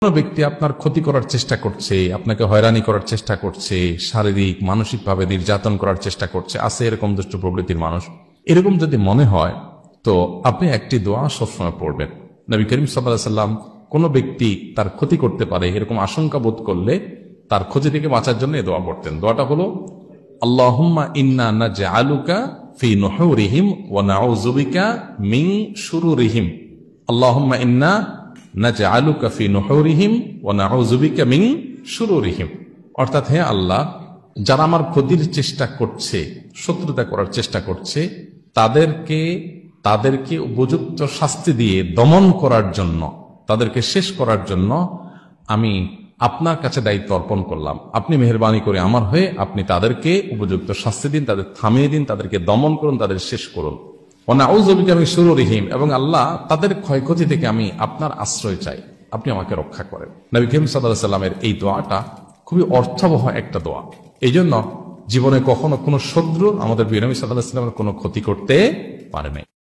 কোনো ব্যক্তি আপনার ক্ষতি করার চেষ্টা করছে, আপনাকে হয়রানি করার চেষ্টা করছে, শারীরিক মানসিকভাবে নির্যাতন করার চেষ্টা করছে, আছে এরকম দুষ্ট প্রবৃত্তির মানুষ, এরকম যদি মনে হয় তো আপনি একটি দোয়া সবসময় পড়বেন। নবী করিম সাল্লাল্লাহু আলাইহি ওয়াসাল্লাম কোনো ব্যক্তি তার ক্ষতি করতে পারে এরকম আশঙ্কা বোধ করলে তার ক্ষতি থেকে বাঁচার জন্য এই দোয়া পড়তেন। দোয়াটা হলো আল্লাহুম্মা ইন্না নাজআলুকা ফি নুহুরিহিম ওয়া নাউযু বিকা মিন শুরুরিহিম। আল্লাহুম্মা ইন্না নাজআলুকা ফি নুহুরিহিম ওয়া নাউযু বিকা মিন শুরুরিহিম। অর্থাৎ, হে আল্লাহ, যারা আমার ক্ষতির চেষ্টা করছে, শত্রুতা করার চেষ্টা করছে, তাদেরকে উপযুক্ত শাস্তি দিয়ে দমন করার জন্য, তাদেরকে শেষ করার জন্য আমি আপনার কাছে দায়িত্ব অর্পণ করলাম। আপনি মেহেরবানি করে আমার হয়ে আপনি তাদেরকে উপযুক্ত শাস্তি দিন, তাদের থামিয়ে দিন, তাদেরকে দমন করুন, তাদের শেষ করুন। ওয়া নাউযু বিকা মিন শুরুরিহিম, এবং আল্লাহ তাদের ক্ষয়ক্ষতি থেকে আমি আপনার আশ্রয় চাই, আপনি আমাকে রক্ষা করেন। নবী করিম সাল্লাল্লাহু আলাইহি ওয়াসাল্লামের এই দোয়াটা খুবই অর্থবহ একটা দোয়া। এই জন্য জীবনে কখনো কোনো শত্রু আমাদের নবী সাল্লাল্লাহু আলাইহি ওয়াসাল্লামের কোনো ক্ষতি করতে পারে নাই।